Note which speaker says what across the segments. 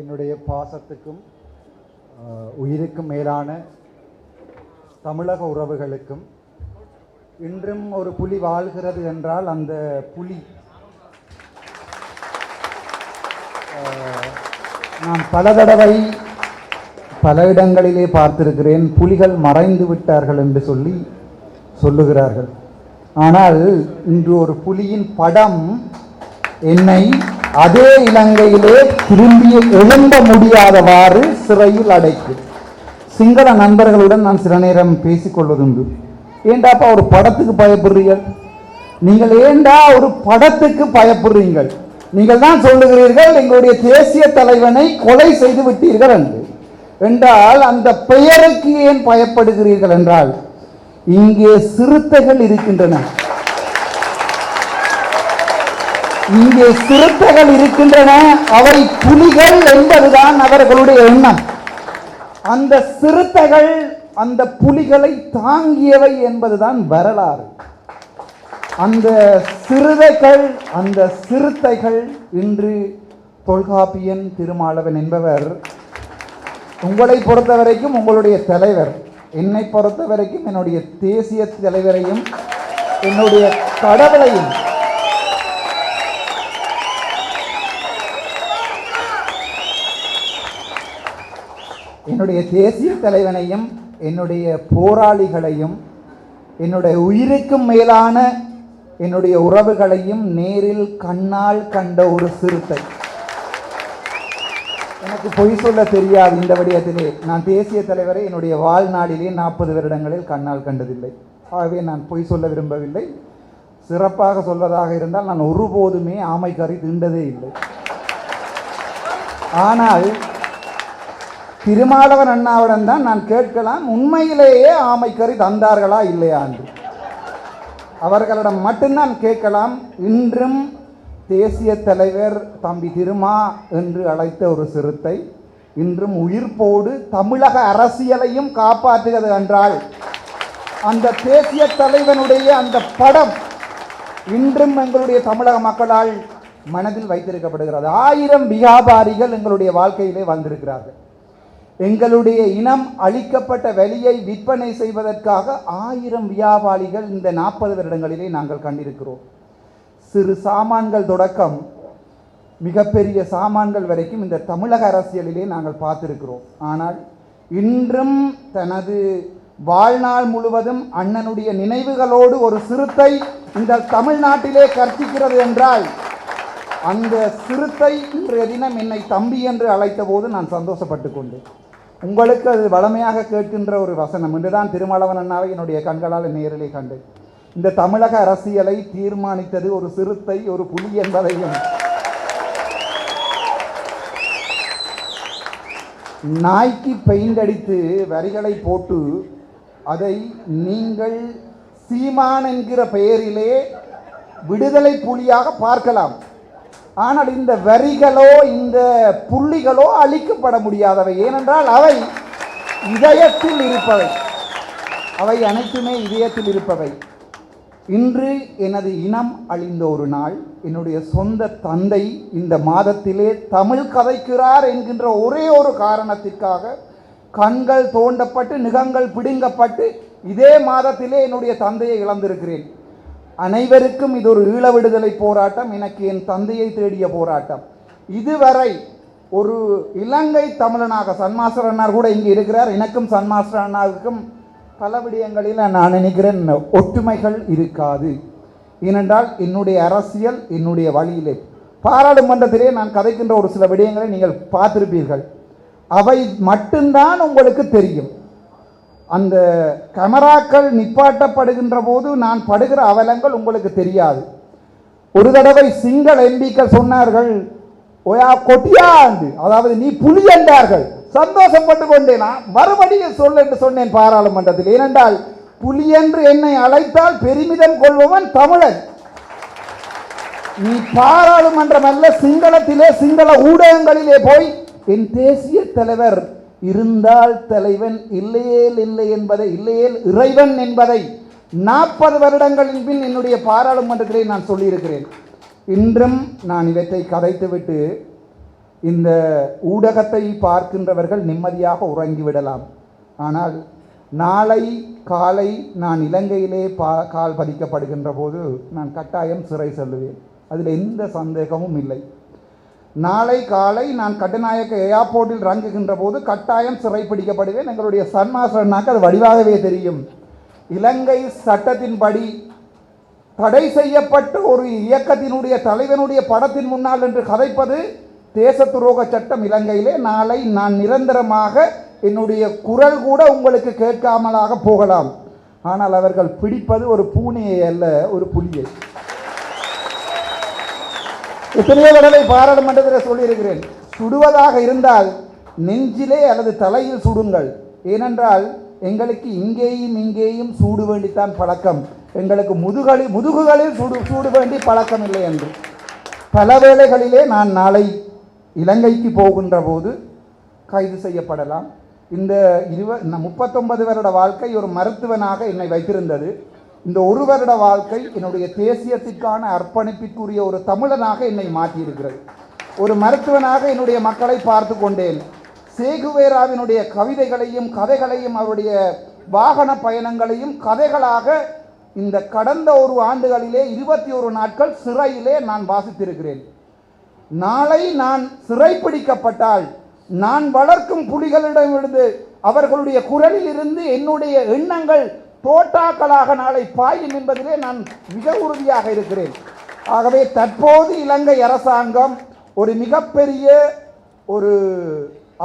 Speaker 1: என்னுடைய பாசத்துக்கும் உயிருக்கும் மேலான தமிழக உறவுகளுக்கும் இன்றும் ஒரு புலி வாழ்கிறது என்றால் அந்த புலி நான் பல தடவை பல இடங்களிலே பார்த்திருக்கிறேன். புலிகள் மறைந்து விட்டார்கள் என்று சொல்லுகிறார்கள். ஆனால் இன்று ஒரு புலியின் படம் என்னை அதே இலங்கையிலே திரும்பி எழும்ப முடியாதவாறு சிறையில் அடைக்கும். சிங்கள நண்பர்களுடன் நான் சில நேரம் பேசிக்கொள்வதுண்டு. ஏண்டாப்பா ஒரு படத்துக்கு பயப்படுறீர்கள்? நீங்கள் ஏண்டா ஒரு படத்துக்கு பயப்படுறீங்கள்? நீங்கள் தான் சொல்லுகிறீர்கள் எங்களுடைய தேசிய தலைவனை கொலை செய்து விட்டீர்கள் என்றால் அந்த பெயருக்கு ஏன் பயப்படுகிறீர்கள் என்றால் இங்கே சிறுத்தைகள் இருக்கின்றன. இங்கே சிறுத்தைகள் இருக்கின்றன. அவை புலிகள் என்பதுதான் அவர்களுடைய எண்ணம். அந்த சிறுத்தைகள் அந்த புலிகளை தாங்கியவை என்பதுதான் வரலாறு. அந்த சிறுத்தைகள் இன்று தொல்காப்பியன் திருமாவளவன் என்பவர் உங்களை பொறுத்த வரைக்கும் உங்களுடைய தலைவர், என்னை பொறுத்த வரைக்கும் என்னுடைய தேசிய தலைவரையும் என்னுடைய கடவுளையும் என்னுடைய தேசிய தலைவனையும் என்னுடைய போராளிகளையும் என்னுடைய உயிருக்கும் மேலான என்னுடைய உறவுகளையும் நேரில் கண்ணால் கண்ட ஒரு சிறுத்தை. எனக்கு பொய் சொல்ல தெரியாது. இந்த விடயத்திலே நான் தேசிய தலைவரை என்னுடைய வாழ்நாளிலே 40 வருடங்களில் கண்ணால் கண்டதில்லை. ஆகவே நான் பொய் சொல்ல விரும்பவில்லை. சிறப்பாக சொல்வதாக இருந்தால் நான் ஒருபோதுமே ஆமை கறி திண்டதே இல்லை. ஆனால் திருமாவளவன் அண்ணாவிடம் தான் நான் கேட்கலாம், உண்மையிலேயே ஆமைக்கறி தந்தார்களா இல்லையா என்று. அவர்களிடம் மட்டும்தான் கேட்கலாம். இன்றும் தேசிய தலைவர் தம்பி திருமா என்று அழைத்த ஒரு சிறுத்தை இன்றும் உயிர்ப்போடு தமிழக அரசியலையும் காப்பாற்றுகிறது என்றால் அந்த தேசிய தலைவனுடைய அந்த படம் இன்றும் எங்களுடைய தமிழக மக்களால் மனதில் வைத்திருக்கப்படுகிறது. 1000 வியாபாரிகள் எங்களுடைய வாழ்க்கையிலே வந்திருக்கிறார்கள். எங்களுடைய இனம் அளிக்கப்பட்ட வெளியை விற்பனை செய்வதற்காக 1000 வியாபாரிகள் இந்த 40 வருடங்களிலே நாங்கள் கண்டிருக்கிறோம். சிறு சாமான்கள் தொடக்கம் மிகப்பெரிய சாமான்கள் வரைக்கும் இந்த தமிழக அரசியலிலே நாங்கள் பார்த்திருக்கிறோம். ஆனால் இன்றும் தனது வாழ்நாள் முழுவதும் அண்ணனுடைய நினைவுகளோடு ஒரு சிறுத்தை இந்த தமிழ்நாட்டிலே கற்பிக்கிறது என்றால் அந்த சிறுத்தை இன்றைய தினம் என்னை தம்பி என்று அழைத்த போது நான் சந்தோஷப்பட்டு கொண்டேன். உங்களுக்கு அது வளமையாக கேட்கின்ற ஒரு வசனம் என்றுதான் திருமாவளவன் அண்ணாவை என்னுடைய கண்களால் நேரிலே கண்டேன். இந்த தமிழக அரசியலை தீர்மானித்தது ஒரு சிறுத்தை, ஒரு புலி என்பதையும் நாய்க்கு பெயிண்ட் அடித்து வரிகளை போட்டு அதை நீங்கள் சீமான் என்கிற பெயரிலே விடுதலை புலியாக பார்க்கலாம். ஆனால் இந்த வரிகளோ இந்த புள்ளிகளோ அழிக்கப்பட முடியாதவை. ஏனென்றால் அவை இதயத்தில் இருப்பவை. அவை அனைத்துமே இதயத்தில் இருப்பவை. இன்று எனது இனம் அழிந்த ஒரு நாள். என்னுடைய சொந்த தந்தை இந்த மாதத்திலே தமிழ் கதைக்கிறார் என்கின்ற ஒரே ஒரு காரணத்திற்காக கண்கள் தோண்டப்பட்டு நிகங்கள் பிடுங்கப்பட்டு இதே மாதத்திலே என்னுடைய தந்தையை இழந்திருக்கிறேன். அனைவருக்கும் இது ஒரு ஈழ விடுதலை போராட்டம். எனக்கு என் தந்தையை தேடிய போராட்டம். இதுவரை ஒரு இலங்கை தமிழனாக சன்மாஸ்டர் அண்ணார் கூட இங்கே இருக்கிறார். எனக்கும் சன்மாஸ்டர் அண்ணாவுக்கும் பல விடயங்களில் நான் நினைக்கிறேன் ஒற்றுமைகள் இருக்காது. ஏனென்றால் என்னுடைய அரசியல் என்னுடைய வழியிலே பாராளுமன்றத்திலே நான் கதைக்கின்ற ஒரு சில விடயங்களை நீங்கள் பார்த்திருப்பீர்கள். அவை மட்டும்தான் உங்களுக்கு தெரியும். அந்த கேமராக்கள் நிப்பாட்டப்படுகின்ற போது நான் படுகிற அவலங்கள் உங்களுக்கு தெரியாது. ஒரு தடவை சிங்கள எம்பிக்கள் சொன்னார்கள், ஓயா கொட்டியா என்று, அதாவது நீ புலி என்றார்கள். சந்தோஷப்பட்டு கொண்டேனா மறுபடியும் சொல்ல என்று சொன்னேன் பாராளுமன்றத்தில். ஏனென்றால் புலி என்று என்னை அழைத்தால் பெருமிதம் கொள்பவன் தமிழன். நீ பாராளுமன்றம் அல்ல, சிங்களத்திலே சிங்கள ஊடகங்களிலே போய் என் தேசிய தலைவர் இருந்தால் தலைவன், இல்லையேல் இல்லை என்பதை, இல்லையேல் இறைவன் என்பதை 40 வருடங்களின் பின் என்னுடைய பாராளுமன்றத்திலே நான் சொல்லியிருக்கிறேன். இன்றும் நான் இவற்றை கதைத்துவிட்டு இந்த ஊடகத்தை பார்க்கின்றவர்கள் நிம்மதியாக உறங்கிவிடலாம். ஆனால் நாளை காலை நான் இலங்கையிலே கால் பதிக்கப்படுகின்ற போது நான் கட்டாயம் சிறை செல்லுவேன். அதில் எந்த சந்தேகமும் இல்லை. நாளை காலை நான் கட்டுநாயக்க ஏர்போர்ட்டில் இறங்குகின்ற போது கட்டாயம் சிறை பிடிக்கப்படுவேன். எங்களுடைய சன்மாசனாக்கு அது வடிவாகவே தெரியும். இலங்கை சட்டத்தின்படி தடை செய்யப்பட்ட ஒரு இயக்கத்தினுடைய தலைவனுடைய படத்தின் முன்னால் என்று கதைப்பது தேச துரோக சட்டம் இலங்கையிலே. நாளை நான் நிரந்தரமாக என்னுடைய குரல் கூட உங்களுக்கு கேட்காமலாக போகலாம். ஆனால் அவர்கள் பிடிப்பது ஒரு பூனையை அல்ல, ஒரு புலியை. எத்தனையோ தடவை பாராளுமன்றத்தில் சொல்லியிருக்கிறேன், சுடுவதாக இருந்தால் நெஞ்சிலே அல்லது தலையில் சுடுங்கள். ஏனென்றால் எங்களுக்கு இங்கேயும் சூடு வேண்டித்தான் பழக்கம். எங்களுக்கு முதுகுகளில் சூடு வேண்டி பழக்கம் இல்லை என்று. பல வேளைகளிலே நான் நாளை இலங்கைக்கு போகின்ற போது கைது செய்யப்படலாம். இந்த 39 வருட வாழ்க்கை ஒரு மருத்துவனாக என்னை வைத்திருந்தது. இந்த ஒரு வருட வாழ்க்கை என்னுடைய தேசியத்திற்கான அர்ப்பணிப்பிற்குரிய ஒரு தமிழனாக என்னை மாற்றியிருக்கிறது. ஒரு மருத்துவனாக என்னுடைய மக்களை பார்த்து கொண்டேன். சேகுவேராவினுடைய கவிதைகளையும் கதைகளையும் அவருடைய வாகன பயணங்களையும் கதைகளாக இந்த கடந்த ஒரு ஆண்டுகளிலே 21 நாட்கள் சிறையிலே நான் வாசித்திருக்கிறேன். நாளை நான் சிறைப்பிடிக்கப்பட்டால் நான் வளர்க்கும் புலிகளிடமிருந்து அவர்களுடைய குரலில் இருந்து என்னுடைய எண்ணங்கள் தோட்டாக்களாக நாளை பாயும் என்பதிலே நான் மிக உறுதியாக இருக்கிறேன். ஆகவே தற்போது இலங்கை அரசாங்கம் ஒரு மிகப்பெரிய ஒரு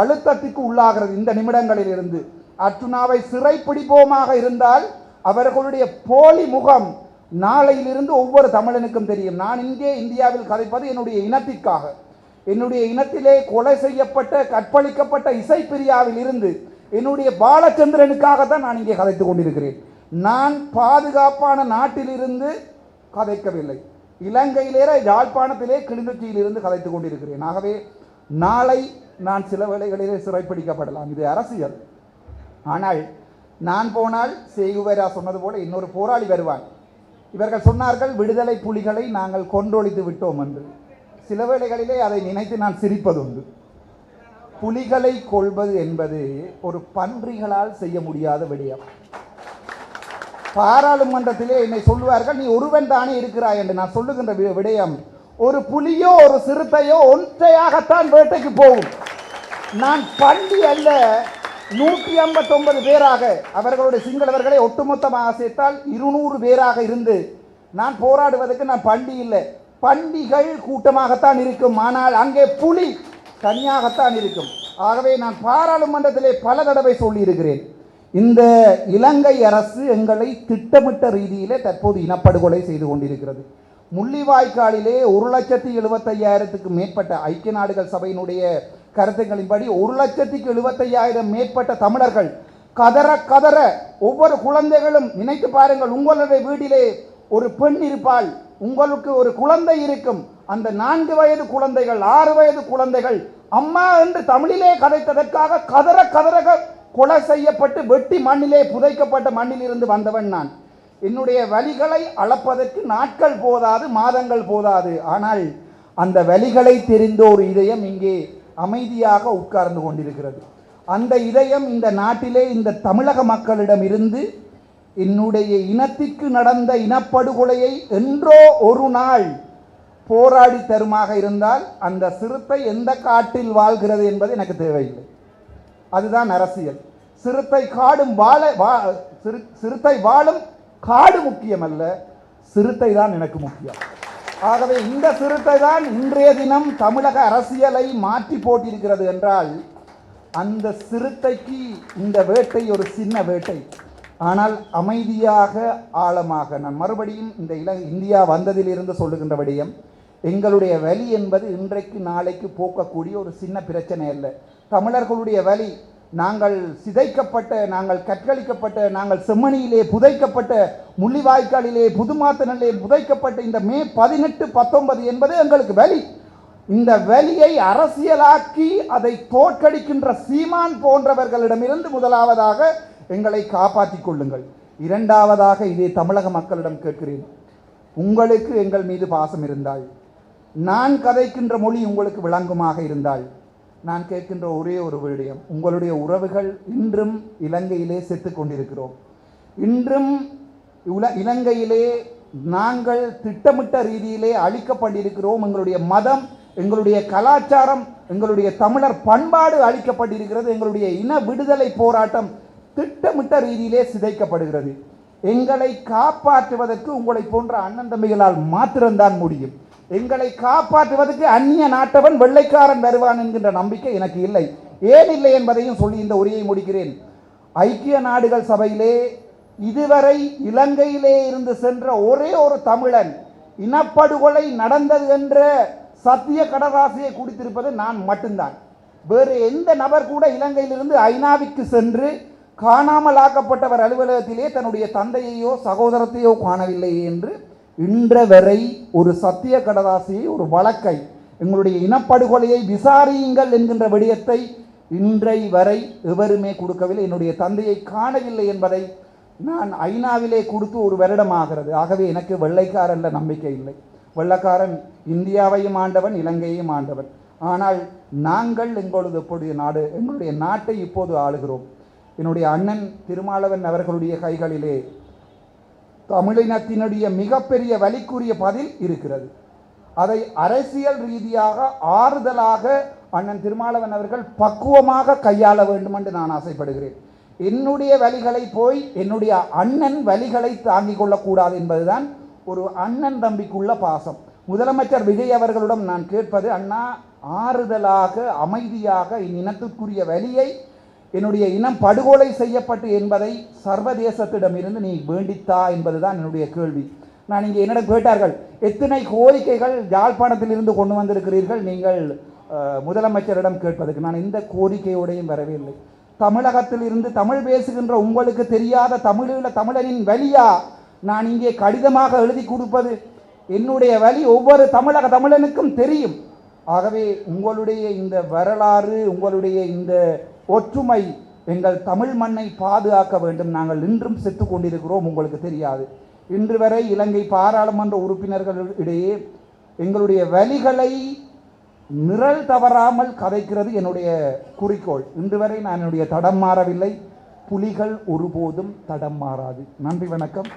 Speaker 1: அழுத்தத்துக்கு உள்ளாகிறது. இந்த நிமிடங்களில் இருந்து அர்ச்சுனாவை சிறைப்பிடிப்போமாக இருந்தால் அவர்களுடைய போலி முகம் நாளையிலிருந்து ஒவ்வொரு தமிழனுக்கும் தெரியும். நான் இங்கே இந்தியாவில் கதைப்பது என்னுடைய இனத்திற்காக. என்னுடைய இனத்திலே கொலை செய்யப்பட்ட கற்பழிக்கப்பட்ட இசைப்பிரியாவில் இருந்து என்னுடைய பாலச்சந்திரனுக்காகத்தான் நான் இங்கே கதைத்து கொண்டிருக்கிறேன். நான் பாதுகாப்பான நாட்டிலிருந்து கதைக்கவில்லை. இலங்கையிலே யாழ்ப்பாணத்திலே கிளிநொச்சியிலிருந்து கதைத்து கொண்டிருக்கிறேன். ஆகவே நாளை நான் சில வேளைகளிலே சிறைப்பிடிக்கப்படலாம். இது அரசியல். ஆனால் நான் போனால் சேகுவேரா சொன்னது போல இன்னொரு போராளி வருவான். இவர்கள் சொன்னார்கள் விடுதலை புலிகளை நாங்கள் கொன்றொழித்து விட்டோம் என்று. சில வேளைகளிலே அதை நினைத்து நான் சிரிப்பதுண்டு. புலிகளை கொள்வது என்பது ஒரு பன்றிகளால் செய்ய முடியாத விடயம். பாராளுமன்றத்திலே என்னை சொல்லுவார்கள், நீ ஒருவன் தானே இருக்கிறாய் என்று. நான் சொல்லுகின்ற விடயம், ஒரு புலியோ ஒரு சிறுத்தையோ ஒன்றையாகத்தான் வேட்டைக்கு போகும். நான் பண்டி அல்ல. 159 பேராக அவர்களுடைய சிங்களவர்களை ஒட்டுமொத்தமாக சேர்த்தால் 200 பேராக இருந்து நான் போராடுவதற்கு நான் பண்டி இல்லை. பண்டிகள் கூட்டமாகத்தான் இருக்கும். ஆனால் அங்கே புலி தனியாகத்தான் இருக்கும். ஆகவே நான் பாராளுமன்றத்திலே பல தடவை சொல்லியிருக்கிறேன், இந்த இலங்கை அரசு எங்களை திட்டமிட்ட ரீதியிலே தற்போது இனப்படுகொலை செய்து கொண்டிருக்கிறது. முள்ளிவாய்க்காலிலே 1,75,000க்கு மேற்பட்ட ஐக்கிய நாடுகள் சபையினுடைய கருத்துக்களின்படி 1,75,000 மேற்பட்ட தமிழர்கள் கதற கதற ஒவ்வொரு குழந்தைகளும் நினைத்து பாருங்கள், உங்களுடைய வீட்டிலே ஒரு பெண் இருப்பாள், உங்களுக்கு ஒரு குழந்தை இருக்கும். அந்த 4 வயது குழந்தைகள் 6 வயது குழந்தைகள் அம்மா என்று தமிழிலே கதைத்ததற்காக கதற கதற கொலை செய்யப்பட்டு வெட்டி மண்ணிலே புதைக்கப்பட்ட மண்ணிலிருந்து வந்தவன் நான். என்னுடைய வலிகளை அளப்பதற்கு நாட்கள் போதாது, மாதங்கள் போதாது. ஆனால் அந்த வலிகளை தெரிந்த ஒரு இதயம் இங்கே அமைதியாக உட்கார்ந்து கொண்டிருக்கிறது. அந்த இதயம் இந்த நாட்டிலே இந்த தமிழக மக்களிடம் இருந்து என்னுடைய இனத்திற்கு நடந்த இனப்படுகொலையை என்றோ ஒரு நாள் போராடி தருமாக இருந்தால் அந்த சிறுத்தை எந்த காட்டில் வாழ்கிறது என்பது எனக்கு தேவையில்லை. அதுதான் அரசியல். சிறுத்தை வாழும் காடு முக்கியமல்ல, சிறுத்தை தான் எனக்கு முக்கியம். ஆகவே இந்த சிறுத்தை தான் இன்றைய தினம் தமிழக அரசியலை மாற்றி போட்டிருக்கிறது என்றால் அந்த சிறுத்தைக்கு இந்த வேட்டை ஒரு சின்ன வேட்டை. ஆனால் அமைதியாக ஆழமாக நான் மறுபடியும் இந்த இந்தியா வந்ததிலிருந்து சொல்லுகின்ற விடயம், எங்களுடைய வலி என்பது இன்றைக்கு நாளைக்கு போக்கக்கூடிய ஒரு சின்ன பிரச்சனை அல்ல. தமிழர்களுடைய வலி, நாங்கள் சிதைக்கப்பட்ட, நாங்கள் கற்களிக்கப்பட்ட, நாங்கள் செம்மணியிலே புதைக்கப்பட்ட, முள்ளிவாய்க்காலிலே புதுமாத்தனிலே புதைக்கப்பட்ட இந்த மே 18, 19 என்பது எங்களுக்கு வலி. இந்த வலியை அரசியலாக்கி அதை தோற்கடிக்கின்ற சீமான் போன்றவர்களிடமிருந்து முதலாவதாக எங்களை காப்பாற்றிக் கொள்ளுங்கள். இரண்டாவதாக இதே தமிழக மக்களிடம் கேட்கிறேன், உங்களுக்கு எங்கள் மீது பாசம் இருந்தால் நான் கதைக்கின்ற மொழி உங்களுக்கு விளங்குமாக இருந்தால் நான் கேட்கின்ற ஒரே ஒரு விடயம், உங்களுடைய உறவுகள் இன்றும் இலங்கையிலே செத்து கொண்டிருக்கிறோம். இன்றும் இலங்கையிலே நாங்கள் திட்டமிட்ட ரீதியிலே அழிக்கப்பட்டிருக்கிறோம். எங்களுடைய மதம், எங்களுடைய கலாச்சாரம், எங்களுடைய தமிழர் பண்பாடு அழிக்கப்பட்டிருக்கிறது. எங்களுடைய இன விடுதலை போராட்டம் திட்டமிட்ட ரீதியிலே சிதைக்கப்படுகிறது. எங்களை காப்பாற்றுவதற்கு உங்களை போன்ற அண்ணன் தம்பிகளால் மாத்திரம்தான் முடியும். எங்களை காப்பாற்றுவதற்கு அந்நிய நாட்டவன் வெள்ளைக்காரன் வருவான் என்கின்ற நம்பிக்கை எனக்கு இல்லை. ஏன் இல்லை என்பதையும் சொல்லி இந்த உரையை முடிக்கிறேன். ஐக்கிய நாடுகள் சபையிலே இதுவரை இலங்கையிலே இருந்து சென்ற ஒரே ஒரு தமிழன் இனப்படுகொலை நடந்தது என்ற சத்திய கடதாசியை குடித்திருப்பது நான் மட்டும்தான். வேறு எந்த நபர் கூட இலங்கையிலிருந்து ஐநாவிற்கு சென்று காணாமல் ஆக்கப்பட்டவர் அலுவலகத்திலே தன்னுடைய தந்தையையோ சகோதரத்தையோ காணவில்லை என்று இன்ற வரை ஒரு சத்திய கடதாசியை, ஒரு வழக்கை, எங்களுடைய இனப்படுகொலையை விசாரியுங்கள் என்கின்ற விடயத்தை இன்றை வரை எவருமே கொடுக்கவில்லை. என்னுடைய தந்தையை காணவில்லை என்பதை நான் ஐநாவிலே கொடுத்து ஒரு வருடமாகிறது. ஆகவே எனக்கு வெள்ளைக்காரன் நம்பிக்கை இல்லை. வெள்ளைக்காரன் இந்தியாவையும் ஆண்டவன், இலங்கையையும் ஆண்டவன். ஆனால் நாங்கள் எங்களுடைய நாடு, எங்களுடைய நாட்டை இப்போது ஆளுகிறோம். என்னுடைய அண்ணன் திருமாவளவன் அவர்களுடைய கைகளிலே தமிழினத்தினுடைய மிகப்பெரிய வலிக்குரிய பதில் இருக்கிறது. அதை அரசியல் ரீதியாக ஆறுதலாக அண்ணன் திருமாவளவன் அவர்கள் பக்குவமாக கையாள வேண்டும் என்று நான் ஆசைப்படுகிறேன். என்னுடைய வலிகளை போய் என்னுடைய அண்ணன் வலிகளை தாங்கிக் கொள்ளக்கூடாது என்பதுதான் ஒரு அண்ணன் தம்பிக்குள்ள பாசம். முதலமைச்சர் விஜய் அவர்களிடம் நான் கேட்பது, அண்ணா ஆறுதலாக அமைதியாக இந்நினத்திற்குரிய வலியை, என்னுடைய இனம் படுகொலை செய்யப்பட்டு என்பதை சர்வதேசத்திடமிருந்து நீ வேண்டித்தா என்பதுதான் என்னுடைய கேள்வி. நான் இங்கே என்னிடம் கேட்டார்கள், எத்தனை கோரிக்கைகள் யாழ்ப்பாணத்திலிருந்து கொண்டு வந்திருக்கிறீர்கள் நீங்கள் முதலமைச்சரிடம் கேட்பதற்கு. நான் எந்த கோரிக்கையோடையும் வரவில்லை. தமிழகத்தில் இருந்து தமிழ் பேசுகின்ற உங்களுக்கு தெரியாத தமிழனின் வலியா நான் இங்கே கடிதமாக எழுதி கொடுப்பது? என்னுடைய வலி ஒவ்வொரு தமிழனுக்கும் தெரியும். ஆகவே உங்களுடைய இந்த வரலாறு, உங்களுடைய இந்த ஒற்றுமை எங்கள் தமிழ் மண்ணை பாதுகாக்க வேண்டும். நாங்கள் இன்றும் செத்து கொண்டிருக்கிறோம், உங்களுக்கு தெரியாது. இன்று வரை இலங்கை பாராளுமன்ற உறுப்பினர்களிடையே எங்களுடைய வலிகளை நிரல் தவறாமல் கதைக்கிறது என்னுடைய குறிக்கோள். இன்று வரை நான் என்னுடைய தடம் மாறவில்லை. புலிகள் ஒருபோதும் தடம் மாறாது. நன்றி, வணக்கம்.